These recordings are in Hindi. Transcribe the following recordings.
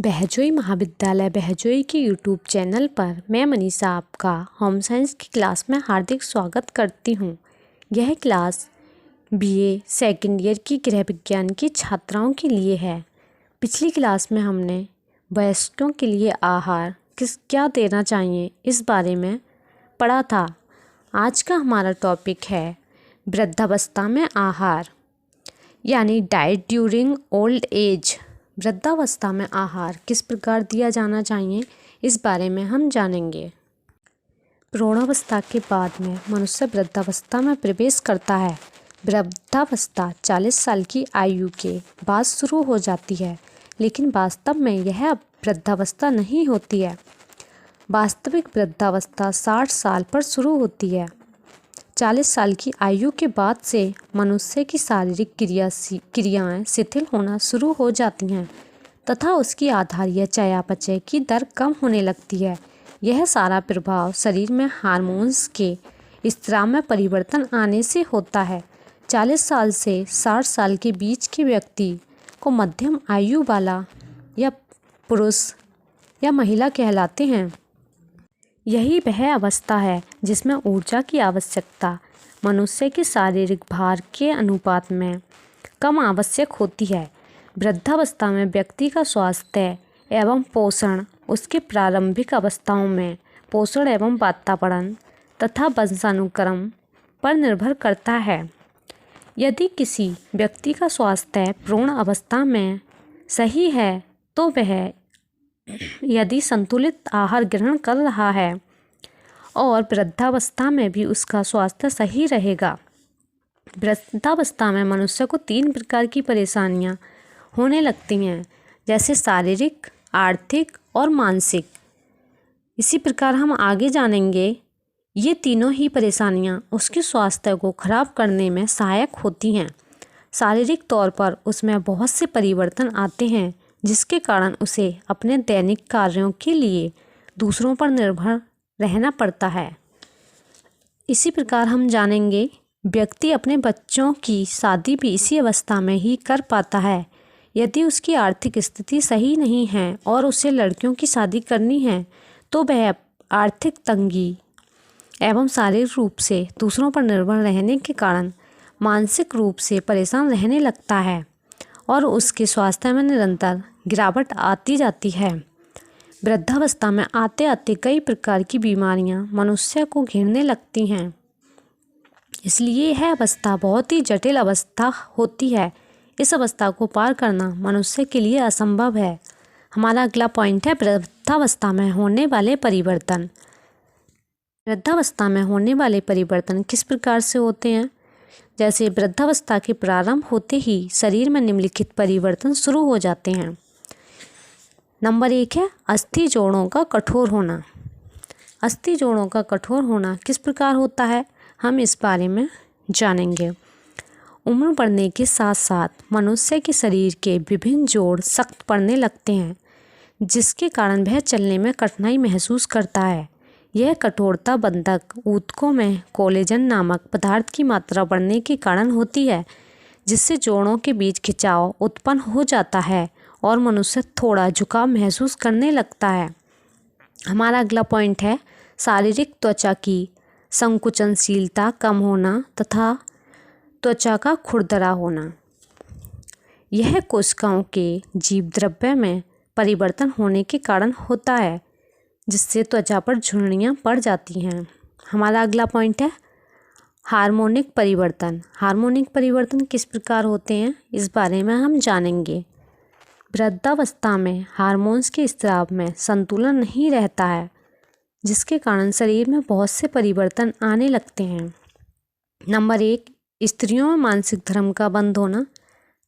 बहजोई महाविद्यालय बहजोई के यूट्यूब चैनल पर मैं मनीषा आपका होम साइंस की क्लास में हार्दिक स्वागत करती हूँ। यह क्लास बीए सेकेंड ईयर की गृह विज्ञान की छात्राओं के लिए है। पिछली क्लास में हमने वयस्कों के लिए आहार क्या देना चाहिए इस बारे में पढ़ा था। आज का हमारा टॉपिक है वृद्धावस्था में आहार यानी डाइट ड्यूरिंग ओल्ड एज। वृद्धावस्था में आहार किस प्रकार दिया जाना चाहिए इस बारे में हम जानेंगे। प्रौढ़ावस्था के बाद में मनुष्य वृद्धावस्था में प्रवेश करता है। वृद्धावस्था 40 साल की आयु के बाद शुरू हो जाती है, लेकिन वास्तव में यह वृद्धावस्था नहीं होती है। वास्तविक वृद्धावस्था 60 साल पर शुरू होती है। 40 साल की आयु के बाद से मनुष्य की शारीरिक क्रियाएं शिथिल होना शुरू हो जाती हैं तथा उसकी आहार्य चयापचय की दर कम होने लगती है। यह सारा प्रभाव शरीर में हार्मोन्स के स्त्राव में परिवर्तन आने से होता है। 40 साल से 60 साल के बीच के व्यक्ति को मध्यम आयु वाला या पुरुष या महिला कहलाते हैं। यही वह अवस्था है जिसमें ऊर्जा की आवश्यकता मनुष्य के शारीरिक भार के अनुपात में कम आवश्यक होती है। वृद्धावस्था में व्यक्ति का स्वास्थ्य एवं पोषण उसके प्रारंभिक अवस्थाओं में पोषण एवं वातावरण तथा वंशानुक्रम पर निर्भर करता है। यदि किसी व्यक्ति का स्वास्थ्य प्रौढ़ अवस्था में सही है तो वह यदि संतुलित आहार ग्रहण कर रहा है और वृद्धावस्था में भी उसका स्वास्थ्य सही रहेगा। वृद्धावस्था में मनुष्य को 3 प्रकार की परेशानियां होने लगती हैं, जैसे शारीरिक, आर्थिक और मानसिक। इसी प्रकार हम आगे जानेंगे। ये तीनों ही परेशानियां उसके स्वास्थ्य को खराब करने में सहायक होती हैं। शारीरिक तौर पर उसमें बहुत से परिवर्तन आते हैं, जिसके कारण उसे अपने दैनिक कार्यों के लिए दूसरों पर निर्भर रहना पड़ता है। इसी प्रकार हम जानेंगे व्यक्ति अपने बच्चों की शादी भी इसी अवस्था में ही कर पाता है। यदि उसकी आर्थिक स्थिति सही नहीं है और उसे लड़कियों की शादी करनी है तो वह आर्थिक तंगी एवं शारीरिक रूप से दूसरों पर निर्भर रहने के कारण मानसिक रूप से परेशान रहने लगता है और उसके स्वास्थ्य में निरंतर गिरावट आती जाती है। वृद्धावस्था में आते आते कई प्रकार की बीमारियां मनुष्य को घेरने लगती हैं, इसलिए यह अवस्था बहुत ही जटिल अवस्था होती है। इस अवस्था को पार करना मनुष्य के लिए असंभव है। हमारा अगला पॉइंट है वृद्धावस्था में होने वाले परिवर्तन। वृद्धावस्था में होने वाले परिवर्तन किस प्रकार से होते हैं? जैसे वृद्धावस्था के प्रारंभ होते ही शरीर में निम्नलिखित परिवर्तन शुरू हो जाते हैं। नंबर 1 है अस्थि जोड़ों का कठोर होना। अस्थि जोड़ों का कठोर होना किस प्रकार होता है, हम इस बारे में जानेंगे। उम्र बढ़ने के साथ साथ मनुष्य के शरीर के विभिन्न जोड़ सख्त पड़ने लगते हैं, जिसके कारण वह चलने में कठिनाई महसूस करता है। यह कठोरता बंधक ऊतकों में कोलेजन नामक पदार्थ की मात्रा बढ़ने के कारण होती है, जिससे जोड़ों के बीच खिंचाव उत्पन्न हो जाता है और मनुष्य थोड़ा झुकाव महसूस करने लगता है। हमारा अगला पॉइंट है शारीरिक त्वचा की संकुचनशीलता कम होना तथा त्वचा का खुरदरा होना। यह कोशिकाओं के जीव द्रव्य में परिवर्तन होने के कारण होता है, जिससे त्वचा पर झुर्रियाँ पड़ जाती हैं। हमारा अगला पॉइंट है हार्मोनिक परिवर्तन। हार्मोनिक परिवर्तन किस प्रकार होते हैं इस बारे में हम जानेंगे। वृद्धावस्था में हार्मोन्स के स्राव में संतुलन नहीं रहता है, जिसके कारण शरीर में बहुत से परिवर्तन आने लगते हैं। नंबर 1 स्त्रियों में मासिक धर्म का बंद होना।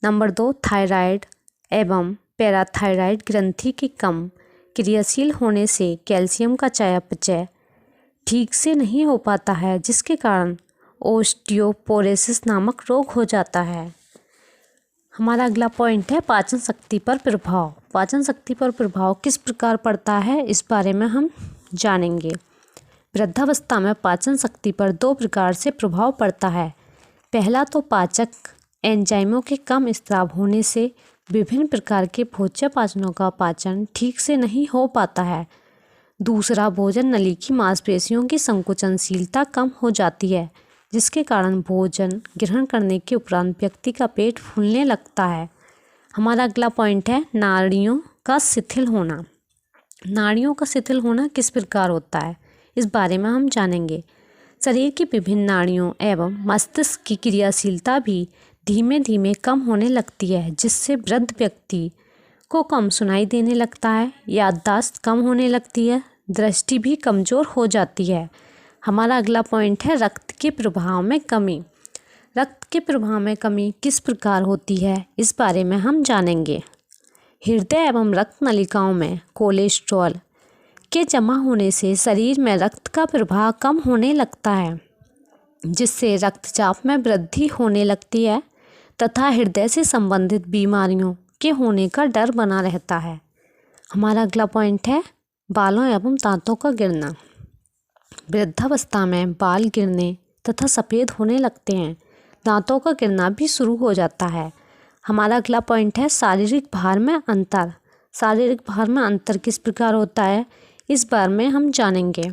नंबर 2 थायराइड एवं पैराथायराइड ग्रंथि के कम क्रियाशील होने से कैल्शियम का चयापचय ठीक से नहीं हो पाता है, जिसके कारण ओस्टियोपोरोसिस नामक रोग हो जाता है। हमारा अगला पॉइंट है पाचन शक्ति पर प्रभाव। पाचन शक्ति पर प्रभाव किस प्रकार पड़ता है इस बारे में हम जानेंगे। वृद्धावस्था में पाचन शक्ति पर 2 प्रकार से प्रभाव पड़ता है। पहला तो पाचक एंजाइमों के कम स्राव होने से विभिन्न प्रकार के भोज्य पाचनों का पाचन ठीक से नहीं हो पाता है। दूसरा, भोजन नली की मांसपेशियों की संकुचनशीलता कम हो जाती है, जिसके कारण भोजन ग्रहण करने के उपरांत व्यक्ति का पेट फूलने लगता है। हमारा अगला पॉइंट है नाड़ियों का शिथिल होना। नाड़ियों का शिथिल होना किस प्रकार होता है, इस बारे में हम जानेंगे। शरीर की विभिन्न नाड़ियों एवं मस्तिष्क की क्रियाशीलता भी धीमे धीमे कम होने लगती है, जिससे वृद्ध व्यक्ति को कम सुनाई देने लगता है, याददाश्त कम होने लगती है, दृष्टि भी कमज़ोर हो जाती है। हमारा अगला पॉइंट है रक्त के प्रवाह में कमी। रक्त के प्रवाह में कमी किस प्रकार होती है, इस बारे में हम जानेंगे। हृदय एवं रक्त नलिकाओं में कोलेस्ट्रॉल के जमा होने से शरीर में रक्त का प्रवाह कम होने लगता है, जिससे रक्तचाप में वृद्धि होने लगती है तथा हृदय से संबंधित बीमारियों के होने का डर बना रहता है। हमारा अगला पॉइंट है बालों एवं दांतों का गिरना। वृद्धावस्था में बाल गिरने तथा सफ़ेद होने लगते हैं, दांतों का गिरना भी शुरू हो जाता है। हमारा अगला पॉइंट है शारीरिक भार में अंतर। शारीरिक भार में अंतर किस प्रकार होता है, इस बारे में हम जानेंगे।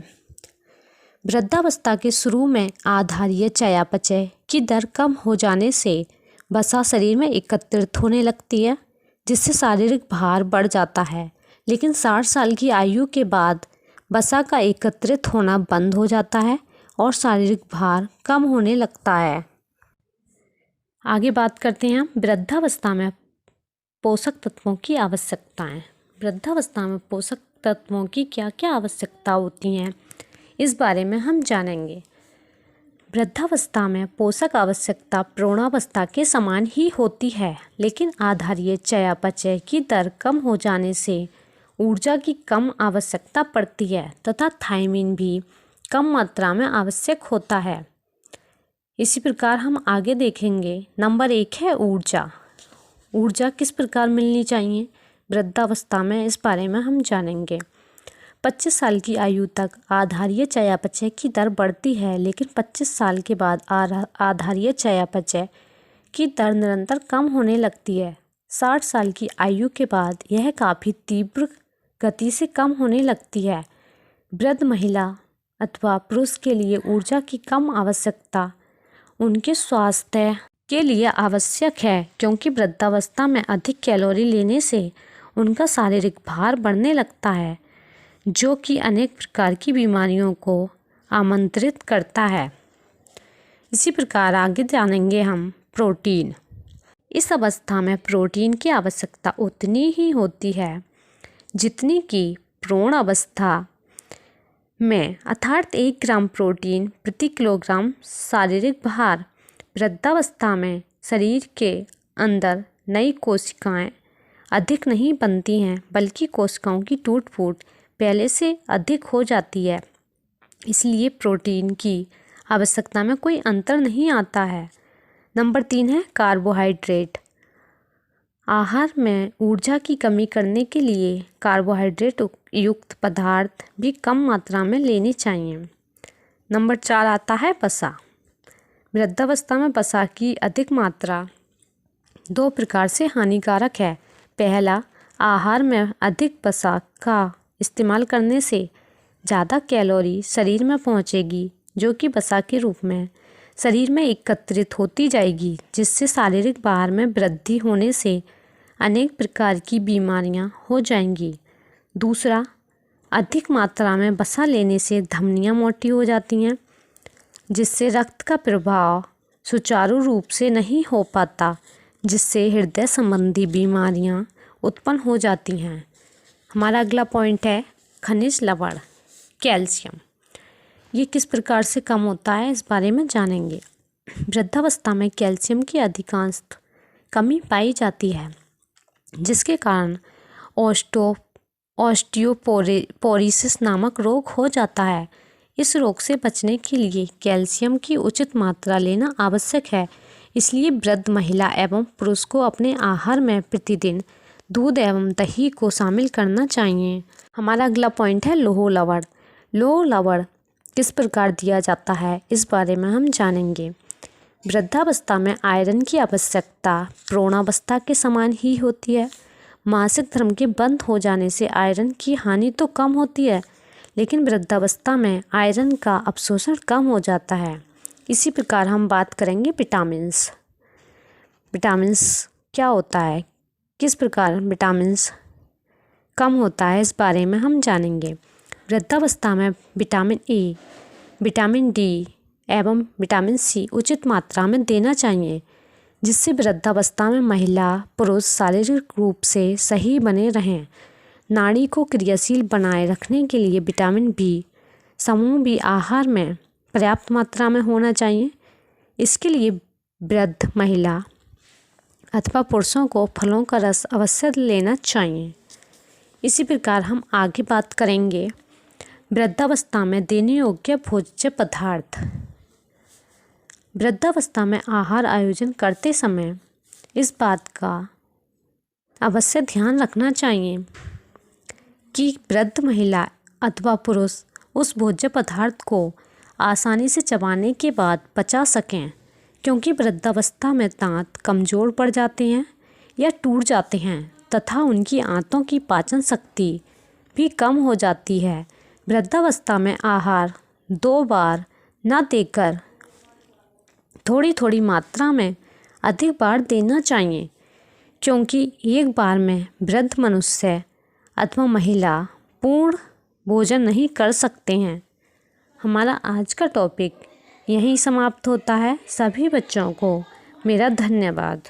वृद्धावस्था के शुरू में आहारीय चयापचय की दर कम हो जाने से वसा शरीर में एकत्रित होने लगती है, जिससे शारीरिक भार बढ़ जाता है। लेकिन 60 साल की आयु के बाद वसा का एकत्रित होना बंद हो जाता है और शारीरिक भार कम होने लगता है। आगे बात करते हैं हम वृद्धावस्था में पोषक तत्वों की आवश्यकताएं। वृद्धावस्था में पोषक तत्वों की क्या क्या आवश्यकता होती हैं, इस बारे में हम जानेंगे। वृद्धावस्था में पोषक आवश्यकता प्रौढ़ावस्था के समान ही होती है, लेकिन आहारीय चयापचय की दर कम हो जाने से ऊर्जा की कम आवश्यकता पड़ती है तथा थायमीन भी कम मात्रा में आवश्यक होता है। इसी प्रकार हम आगे देखेंगे। नंबर 1 है ऊर्जा। ऊर्जा किस प्रकार मिलनी चाहिए वृद्धावस्था में, इस बारे में हम जानेंगे। 25 साल की आयु तक आहारीय चयापचय की दर बढ़ती है, लेकिन 25 साल के बाद आहारीय चयापचय की दर निरंतर कम होने लगती है। 60 साल की आयु के बाद यह काफ़ी तीव्र गति से कम होने लगती है। वृद्ध महिला अथवा पुरुष के लिए ऊर्जा की कम आवश्यकता उनके स्वास्थ्य के लिए आवश्यक है, क्योंकि वृद्धावस्था में अधिक कैलोरी लेने से उनका शारीरिक भार बढ़ने लगता है, जो कि अनेक प्रकार की बीमारियों को आमंत्रित करता है। इसी प्रकार आगे जानेंगे हम प्रोटीन। इस अवस्था में प्रोटीन की आवश्यकता उतनी ही होती है जितनी कि प्रौढ़ अवस्था में, अर्थात 1 ग्राम प्रोटीन प्रति किलोग्राम शारीरिक भार। वृद्धावस्था में शरीर के अंदर नई कोशिकाएं अधिक नहीं बनती हैं, बल्कि कोशिकाओं की टूट फूट पहले से अधिक हो जाती है, इसलिए प्रोटीन की आवश्यकता में कोई अंतर नहीं आता है। नंबर 3 है कार्बोहाइड्रेट। आहार में ऊर्जा की कमी करने के लिए कार्बोहाइड्रेट युक्त पदार्थ भी कम मात्रा में लेनी चाहिए। नंबर 4 आता है वसा। वृद्धावस्था में वसा की अधिक मात्रा 2 प्रकार से हानिकारक है। पहला, आहार में अधिक वसा का इस्तेमाल करने से ज़्यादा कैलोरी शरीर में पहुंचेगी, जो कि वसा के रूप में शरीर में एकत्रित होती जाएगी, जिससे शारीरिक भार में वृद्धि होने से अनेक प्रकार की बीमारियां हो जाएंगी। दूसरा, अधिक मात्रा में वसा लेने से धमनियां मोटी हो जाती हैं, जिससे रक्त का प्रवाह सुचारू रूप से नहीं हो पाता, जिससे हृदय संबंधी बीमारियां उत्पन्न हो जाती हैं। हमारा अगला पॉइंट है खनिज लवण, कैल्शियम। ये किस प्रकार से कम होता है, इस बारे में जानेंगे। वृद्धावस्था में कैल्शियम की अधिकांश कमी पाई जाती है, जिसके कारण ऑस्टियोपोरोसिस नामक रोग हो जाता है। इस रोग से बचने के लिए कैल्शियम की उचित मात्रा लेना आवश्यक है, इसलिए वृद्ध महिला एवं पुरुष को अपने आहार में प्रतिदिन दूध एवं दही को शामिल करना चाहिए। हमारा अगला पॉइंट है लौह लवण। लौह लवण किस प्रकार दिया जाता है, इस बारे में हम जानेंगे। वृद्धावस्था में आयरन की आवश्यकता प्रौढ़ावस्था के समान ही होती है। मासिक धर्म के बंद हो जाने से आयरन की हानि तो कम होती है, लेकिन वृद्धावस्था में आयरन का अवशोषण कम हो जाता है। इसी प्रकार हम बात करेंगे विटामिन्स। विटामिन्स क्या होता है, किस प्रकार विटामिन्स कम होता है, इस बारे में हम जानेंगे। वृद्धावस्था में विटामिन ए, विटामिन डी एवं विटामिन सी उचित मात्रा में देना चाहिए, जिससे वृद्धावस्था में महिला पुरुष शारीरिक रूप से सही बने रहें। नाड़ी को क्रियाशील बनाए रखने के लिए विटामिन बी समूह भी आहार में पर्याप्त मात्रा में होना चाहिए। इसके लिए वृद्ध महिला अथवा पुरुषों को फलों का रस अवश्य लेना चाहिए। इसी प्रकार हम आगे बात करेंगे वृद्धावस्था में देने योग्य भोज्य पदार्थ। वृद्धावस्था में आहार आयोजन करते समय इस बात का अवश्य ध्यान रखना चाहिए कि वृद्ध महिला अथवा पुरुष उस भोज्य पदार्थ को आसानी से चबाने के बाद पचा सकें, क्योंकि वृद्धावस्था में दांत कमज़ोर पड़ जाते हैं या टूट जाते हैं तथा उनकी आंतों की पाचन शक्ति भी कम हो जाती है। वृद्धावस्था में आहार 2 बार न देकर थोड़ी थोड़ी मात्रा में अधिक बार देना चाहिए, क्योंकि एक बार में वृद्ध मनुष्य अथवा महिला पूर्ण भोजन नहीं कर सकते हैं। हमारा आज का टॉपिक यहीं समाप्त होता है। सभी बच्चों को मेरा धन्यवाद।